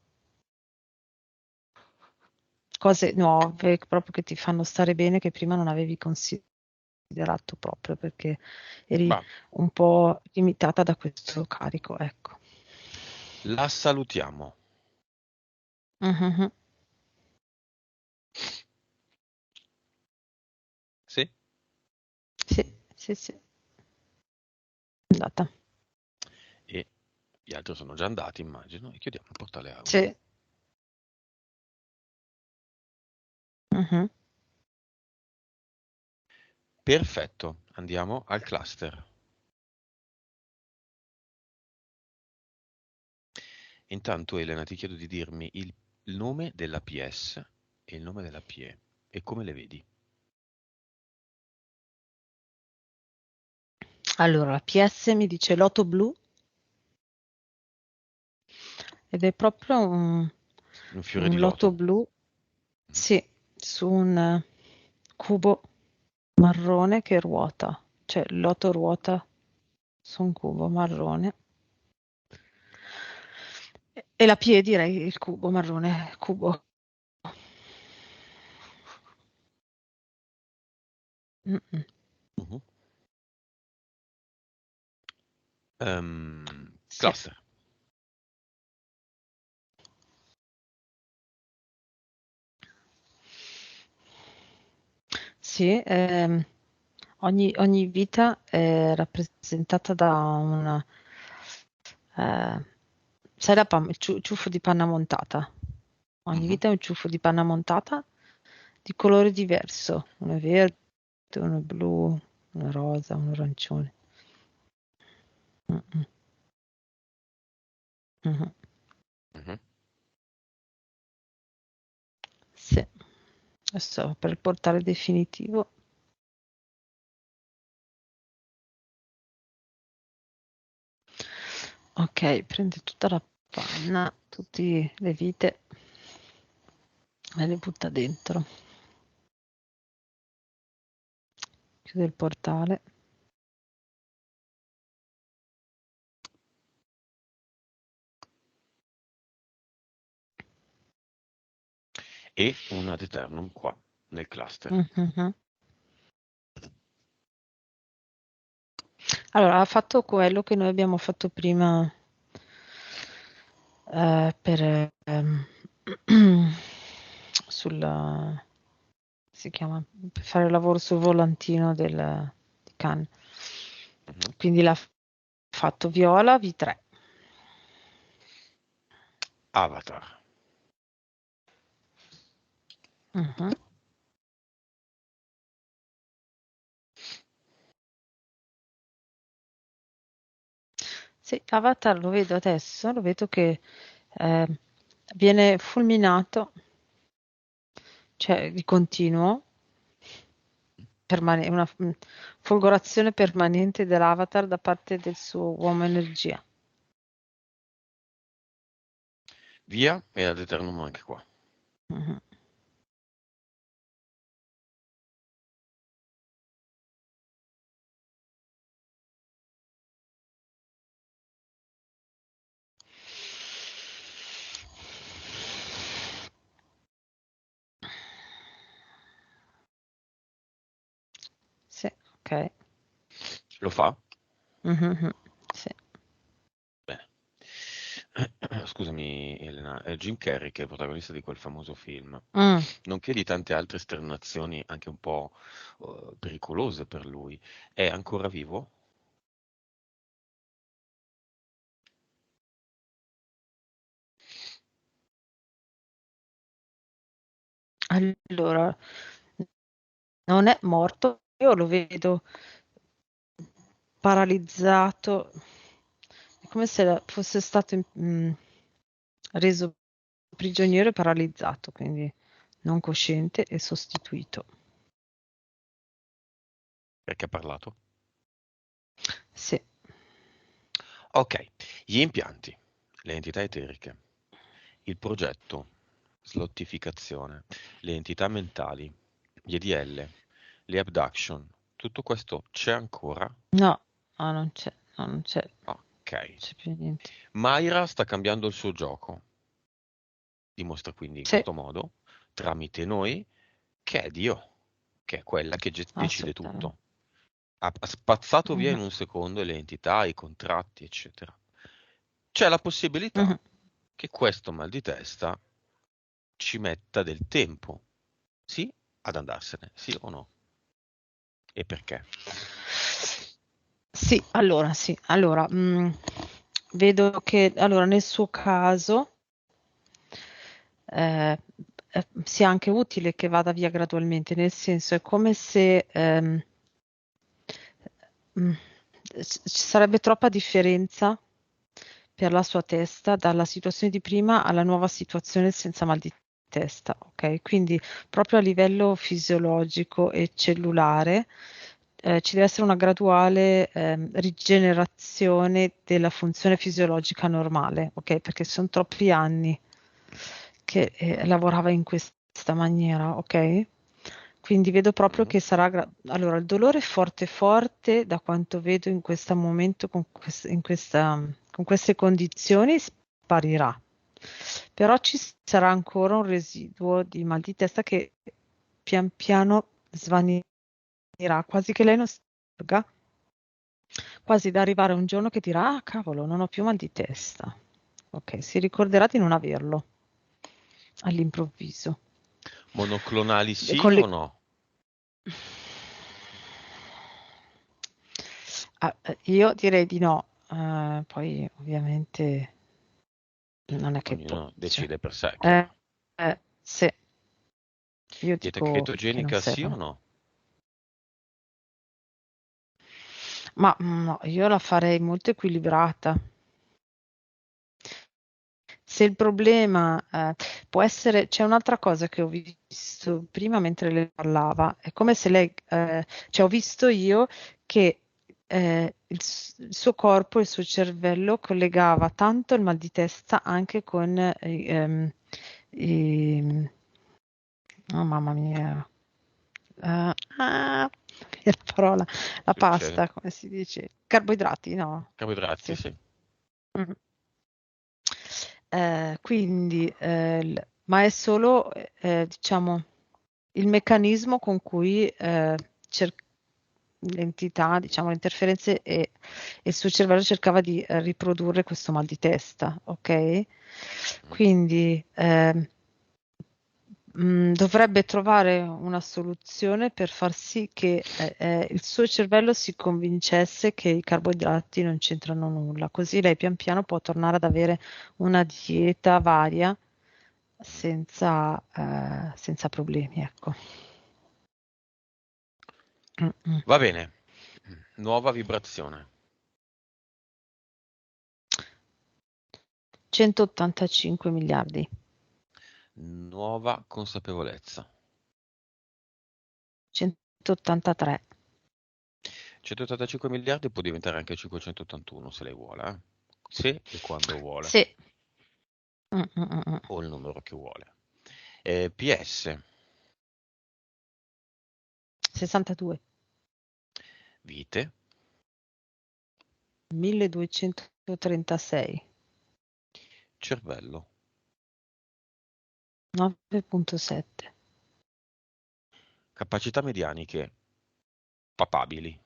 Cose nuove proprio che ti fanno stare bene che prima non avevi considerato proprio perché eri Ma un po' limitata da questo carico, ecco. la salutiamo. Mhm. Sì? Sì, sì, sì, è andata. E gli altri sono già andati, immagino, e chiudiamo il portale audio. Sì. Mhm. Perfetto, andiamo al cluster. Intanto Elena ti chiedo di dirmi il nome della PS e il nome della PE e come le vedi. Allora, la PS mi dice Loto blu ed è proprio Un fiore di un loto loto. blu, Mhm. sì, su un cubo marrone che ruota, cioè il loto ruota su un cubo marrone. E la P direi il cubo marrone, cubo. Mm-mm. Mhm. Sì. Cluster. Sì, ogni vita è rappresentata da eh, sai il ciuffo di panna montata? Ogni Mhm, vita è un ciuffo di panna montata di colore diverso. Uno è verde, uno è blu, uno è rosa, uno è arancione. Mm, mm, mhm. mhm. Sì, adesso per il portale definitivo. Ok, prende tutta la panna, tutte le vite e le butta dentro. Chiude il portale. E un ad eternum qua, nel cluster. Mhm. Allora, ha fatto quello che noi abbiamo fatto prima per sulla si chiama per fare il lavoro sul volantino di Cannes. Mhm. Quindi l'ha fatto viola V3. Avatar. Mhm. Sì, Avatar lo vedo adesso, lo vedo che eh, viene fulminato, cioè di continuo, una folgorazione permanente dell'avatar da parte del suo uomo energia. Via e ad eternum anche qua. Mhm. Sì, ok. Lo fa? Mhm, sì. Bene. Scusami Elena, è Jim Carrey che è il protagonista di quel famoso film, Mm. nonché di tante altre esternazioni anche un po' pericolose per lui. È ancora vivo? Allora, non è morto, io lo vedo paralizzato, è come se fosse stato reso prigioniero e paralizzato, quindi non cosciente e sostituito. Perché ha parlato? Sì. Ok, gli impianti, le entità eteriche, il progetto, slottificazione, le entità mentali, gli EDL, le abduction, tutto questo c'è ancora? No, non c'è, no, non c'è, Ok. c'è più niente. Mayra sta cambiando il suo gioco, dimostra quindi in Sì, questo modo, tramite noi, che è Dio, che è quella che decide assolutamente. tutto. Ha spazzato via Mhm, in un secondo le entità, i contratti, eccetera. C'è la possibilità mhm. che questo mal di testa ci metta del tempo, sì, ad andarsene, sì o no? E perché? Sì, allora, vedo che allora, nel suo caso eh, sia anche utile che vada via gradualmente, nel senso è come se mm, ci sarebbe troppa differenza per la sua testa dalla situazione di prima alla nuova situazione senza mal di testa, ok? Quindi proprio a livello fisiologico e cellulare ci deve essere una graduale rigenerazione della funzione fisiologica normale, ok? Perché sono troppi anni che lavorava in questa maniera, ok? Quindi vedo proprio Mhm. che sarà... Allora, il dolore è forte forte da quanto vedo in questo momento con queste condizioni sparirà. Però ci sarà ancora un residuo di mal di testa che pian piano svanirà, quasi che lei non si accorga, quasi da arrivare un giorno che dirà, ah cavolo, non ho più mal di testa. Ok, si ricorderà di non averlo all'improvviso. Monoclonali sì Con o le- no? Io direi di no, poi ovviamente non è che Ognuno cioè, decide per sé, eh, chiaro. se io Dieta dico che non chetogenica sì o servono. no? Ma no, io la farei molto equilibrata. Se il problema può essere, c'è un'altra cosa che ho visto prima mentre lei parlava, è come se lei, cioè ho visto io che il suo corpo, il suo cervello collegava tanto il mal di testa anche con i- oh mamma mia, la parola, la Succede. pasta, come si dice? Carboidrati, no? Carboidrati, Sì. sì. Mm. Quindi, ma è solo, diciamo, il meccanismo con cui l'entità, diciamo, le interferenze e il suo cervello cercava di riprodurre questo mal di testa, ok? Mm. Quindi dovrebbe trovare una soluzione per far sì che il suo cervello si convincesse che i carboidrati non c'entrano nulla, così lei pian piano può tornare ad avere una dieta varia senza problemi, ecco. Mm, mm. Va bene. Nuova vibrazione. 185 miliardi, Nuova consapevolezza. 183. 185 miliardi può diventare anche 581 se lei vuole, eh? Se e quando vuole, Sì. Mm, mm, mm, mm. o il numero che vuole. PS, 62, vite, 1236, cervello, 9,7. capacità medianiche, papabili.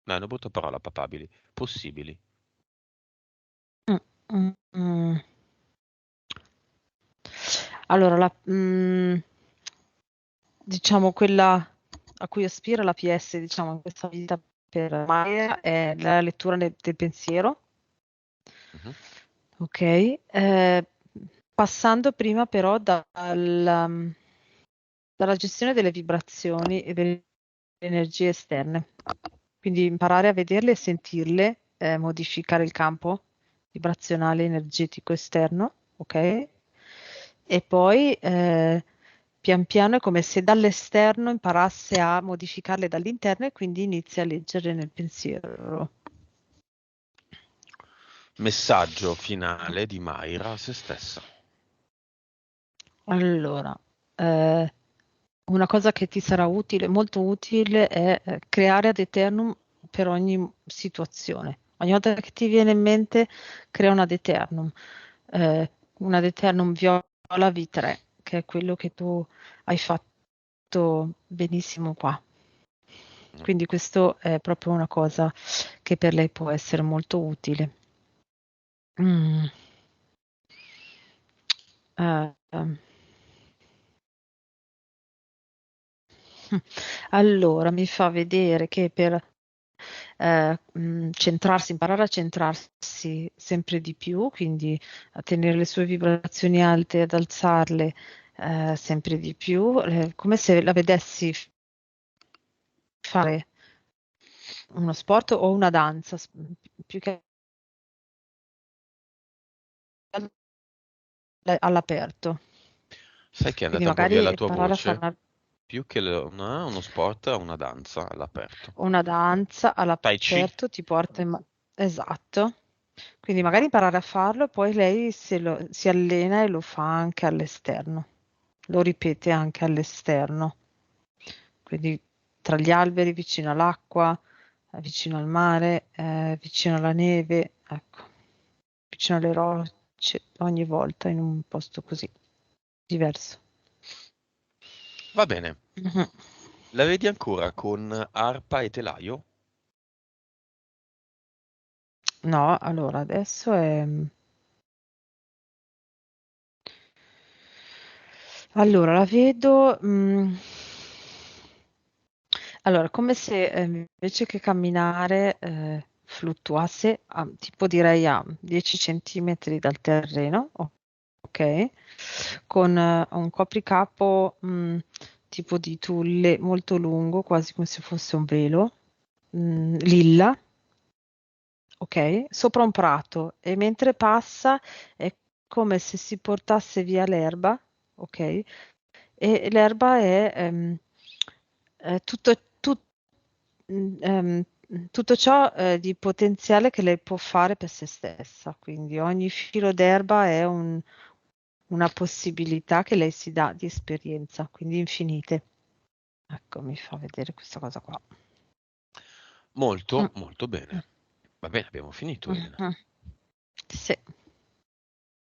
No, è una brutta parola, papabili. Possibili. Mm, mm, mm. Allora, diciamo quella a cui aspira la PS, diciamo, in questa vita per Maya è la lettura del pensiero, Mhm. ok? Passando prima però dalla gestione delle vibrazioni e delle energie esterne. Quindi imparare a vederle e sentirle, modificare il campo vibrazionale energetico esterno, ok? E poi pian piano è come se dall'esterno imparasse a modificarle dall'interno e quindi inizia a leggere nel pensiero. Messaggio finale di Mayra a se stessa. Allora, eh, una cosa che ti sarà utile, molto utile, è creare ad eternum per ogni situazione. Ogni volta che ti viene in mente, crea un ad eternum. Un ad eternum viola V3, che è quello che tu hai fatto benissimo qua. Mm. Quindi questo è proprio una cosa che per lei può essere molto utile. Mm. Ehm. Allora, mi fa vedere che per centrarsi, imparare a centrarsi sempre di più, quindi a tenere le sue vibrazioni alte, ad alzarle sempre di più, come se la vedessi fare uno sport o una danza, più che all'aperto. Sai che è Quindi andata un po' via magari la tua imparare a fare voce? Più che uno sport, una danza all'aperto. una danza Tai Chi? all'aperto ti porta Esatto. Quindi magari imparare a farlo e poi lei si allena e lo fa anche all'esterno. Lo ripete anche all'esterno. Quindi tra gli alberi, vicino all'acqua, vicino al mare, vicino alla neve, ecco, vicino alle rocce, ogni volta in un posto così, diverso. Va bene. Mhm. La vedi ancora con arpa e telaio? No, allora adesso è. Allora la vedo. Allora, come se invece che camminare fluttuasse tipo direi a 10 centimetri dal terreno, ok? Con un copricapo tipo di tulle molto lungo, quasi come se fosse un velo, lilla, ok? Sopra un prato e mentre passa è come se si portasse via l'erba, ok? E l'erba è tutto ciò di potenziale che lei può fare per se stessa. Quindi ogni filo d'erba è una possibilità che lei si dà di esperienza, quindi infinite. Ecco, mi fa vedere questa cosa qua. Mm, Molto, molto bene. Va bene, abbiamo finito, mm, Elena. mm. Sì.